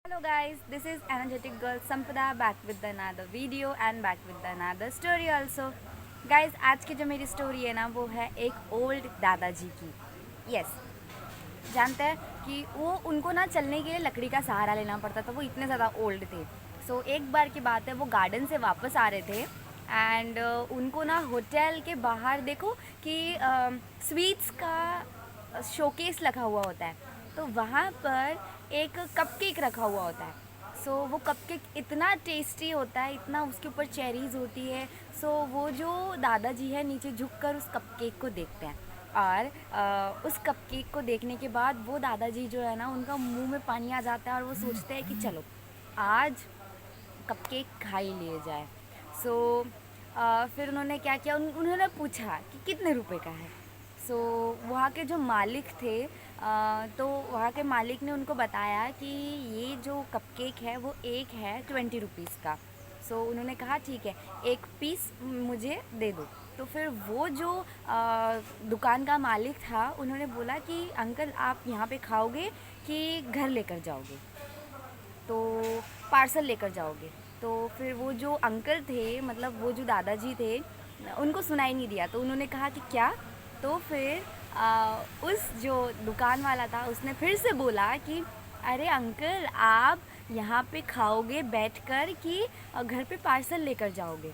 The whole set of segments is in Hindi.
Hello guys, this is energetic girl Sampada back with another video and back with another story also. Guys, आज की जो मेरी स्टोरी है ना वो है एक ओल्ड दादाजी की. यस, जानते हैं कि वो उनको ना चलने के लिए लकड़ी का सहारा लेना पड़ता था. वो इतने ज़्यादा ओल्ड थे. सो एक बार की बात है, वो गार्डन से वापस आ रहे थे एंड उनको ना होटल के बाहर देखो कि स्वीट्स का शोकेस लगा हुआ होता है. तो वहाँ पर एक कपकेक रखा हुआ होता है. सो वो कपकेक इतना टेस्टी होता है, इतना उसके ऊपर चेरीज़ होती है. सो वो जो दादाजी है नीचे झुककर उस कपकेक को देखते हैं और उस कपकेक को देखने के बाद वो दादाजी जो है ना उनका मुंह में पानी आ जाता है और वो सोचते हैं कि चलो आज कपकेक खा ही लिए जाए. सो फिर उन्होंने क्या किया, उन्होंने पूछा कि कितने रुपए का है. सो वहाँ के जो मालिक थे, तो वहाँ के मालिक ने उनको बताया कि ये जो कपकेक है वो एक है 20 रुपीज़ का. सो उन्होंने कहा ठीक है, एक पीस मुझे दे दो. तो फिर वो जो दुकान का मालिक था उन्होंने बोला कि अंकल आप यहाँ पे खाओगे कि घर लेकर जाओगे, तो पार्सल लेकर जाओगे. तो फिर वो जो अंकल थे, मतलब वो जो दादाजी थे, उनको सुनाई नहीं दिया. तो उन्होंने कहा कि क्या. तो फिर उस जो दुकान वाला था उसने फिर से बोला कि अरे अंकल आप यहाँ पे खाओगे बैठकर कि घर पे पार्सल लेकर जाओगे.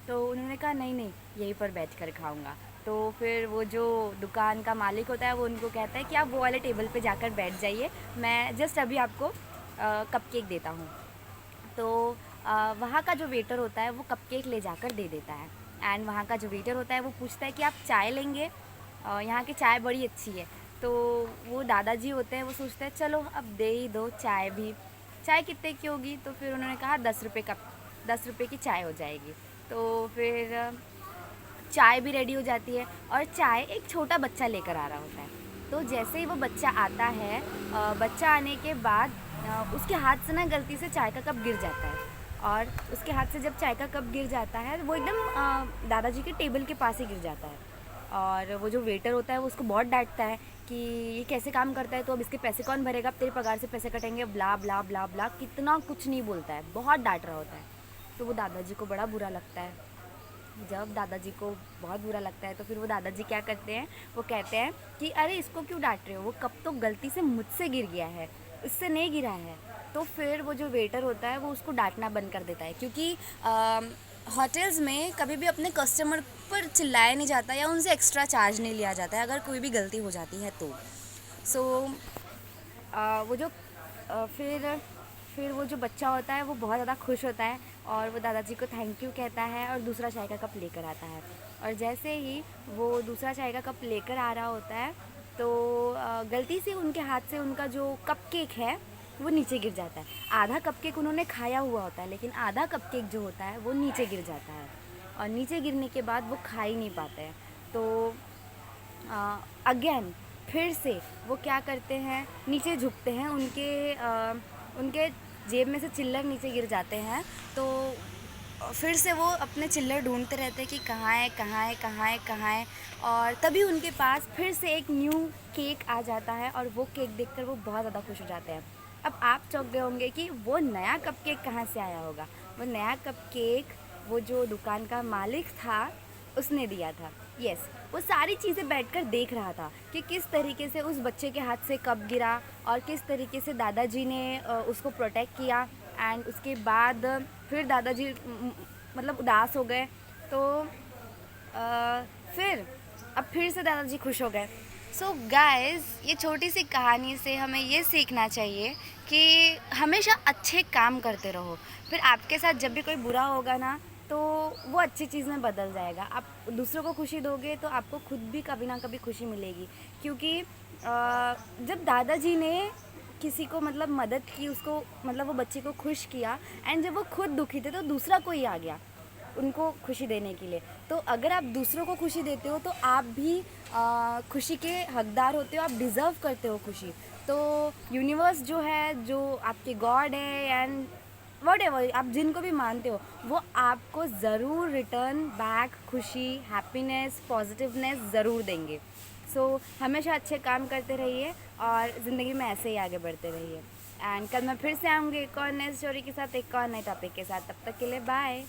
तो उन्होंने कहा नहीं नहीं, यहीं पर बैठकर खाऊंगा. तो फिर वो जो दुकान का मालिक होता है वो उनको कहता है कि आप वो वाले टेबल पे जाकर बैठ जाइए, मैं जस्ट अभी आपको कपकेक देता हूँ. तो वहाँ का जो वेटर होता है वो कपकेक ले जाकर दे देता है. एंड वहाँ का जो वेटर होता है वो पूछता है कि आप चाय लेंगे, यहाँ की चाय बड़ी अच्छी है. तो वो दादाजी होते हैं वो सोचते हैं चलो अब दे ही दो चाय भी. चाय कितने की होगी. तो फिर उन्होंने कहा 10 रुपये का, 10 रुपये की चाय हो जाएगी. तो फिर चाय भी रेडी हो जाती है और चाय एक छोटा बच्चा लेकर आ रहा होता है. तो जैसे ही वो बच्चा आता है, बच्चा आने के बाद उसके हाथ से ना गलती से चाय का कप गिर जाता है. और उसके हाथ से जब चाय का कप गिर जाता है वो एकदम दादाजी के टेबल के पास ही गिर जाता है. और वो जो वेटर होता है वो उसको बहुत डांटता है कि ये कैसे काम करता है, तो अब इसके पैसे कौन भरेगा, अब तेरे पगार से पैसे कटेंगे, ब्ला ब्ला ब्ला ब्ला, कितना कुछ नहीं बोलता है, बहुत डांट रहा होता है. तो वो दादाजी को बड़ा बुरा लगता है. जब दादाजी को बहुत बुरा लगता है तो फिर वो दादाजी क्या करते हैं, वो कहते हैं कि अरे इसको क्यों डांट रहे हो, वो कप तो गलती से मुझसे गिर गया है, इससे नहीं गिरा है. तो फिर वो जो वेटर होता है वो उसको डांटना बंद कर देता है, क्योंकि होटल्स में कभी भी अपने कस्टमर पर चिल्लाया नहीं जाता या उनसे एक्स्ट्रा चार्ज नहीं लिया जाता है अगर कोई भी गलती हो जाती है तो. सो वो जो फिर वो जो बच्चा होता है वो बहुत ज़्यादा खुश होता है और वो दादाजी को थैंक यू कहता है और दूसरा चाय का कप लेकर आता है. और जैसे ही वो दूसरा चाय का कप लेकर आ रहा होता है तो गलती से उनके हाथ से उनका जो कपकेक है वो नीचे गिर जाता है. आधा कपकेक उन्होंने खाया हुआ होता है लेकिन आधा कपकेक जो होता है वो नीचे गिर जाता है. और नीचे गिरने के बाद वो खा ही नहीं पाते हैं. तो अगेन फिर से वो क्या करते हैं, नीचे झुकते हैं, उनके जेब में से चिल्लर नीचे गिर जाते हैं. तो फिर से वो अपने चिल्लर ढूंढते रहते हैं कि कहाँ है कहाँ है कहाँ है कहाँ है. और तभी उनके पास फिर से एक न्यू केक आ जाता है और वो केक देखकर वो बहुत ज़्यादा खुश हो जाते हैं. अब आप चौंक गए होंगे कि वो नया कपकेक कहाँ से आया होगा. वो नया कपकेक वो जो दुकान का मालिक था उसने दिया था. यस, वो सारी चीज़ें बैठकर देख रहा था कि किस तरीके से उस बच्चे के हाथ से कप गिरा और किस तरीके से दादाजी ने उसको प्रोटेक्ट किया. एंड उसके बाद फिर दादाजी मतलब उदास हो गए. तो फिर अब फिर से दादाजी खुश हो गए. सो गाइस, ये छोटी सी कहानी से हमें ये सीखना चाहिए कि हमेशा अच्छे काम करते रहो. फिर आपके साथ जब भी कोई बुरा होगा ना तो वो अच्छी चीज़ में बदल जाएगा. आप दूसरों को खुशी दोगे तो आपको खुद भी कभी ना कभी खुशी मिलेगी. क्योंकि जब दादाजी ने किसी को मतलब मदद की, उसको मतलब वो बच्चे को खुश किया, एंड जब वो खुद दुखी थे तो दूसरा कोई आ गया उनको खुशी देने के लिए. तो अगर आप दूसरों को खुशी देते हो तो आप भी खुशी के हकदार होते हो, आप डिज़र्व करते हो खुशी. तो यूनिवर्स जो है, जो आपके गॉड है एंड वॉट आप जिनको भी मानते हो, वो आपको ज़रूर रिटर्न बैक खुशी, हैप्पीनेस, पॉजिटिवनेस ज़रूर देंगे. सो हमेशा अच्छे काम करते रहिए और ज़िंदगी में ऐसे ही आगे बढ़ते रहिए. एंड कल मैं फिर से आऊँगी एक और नए स्टोरी के साथ, एक और नए टॉपिक के साथ। तब तक के लिए बाय।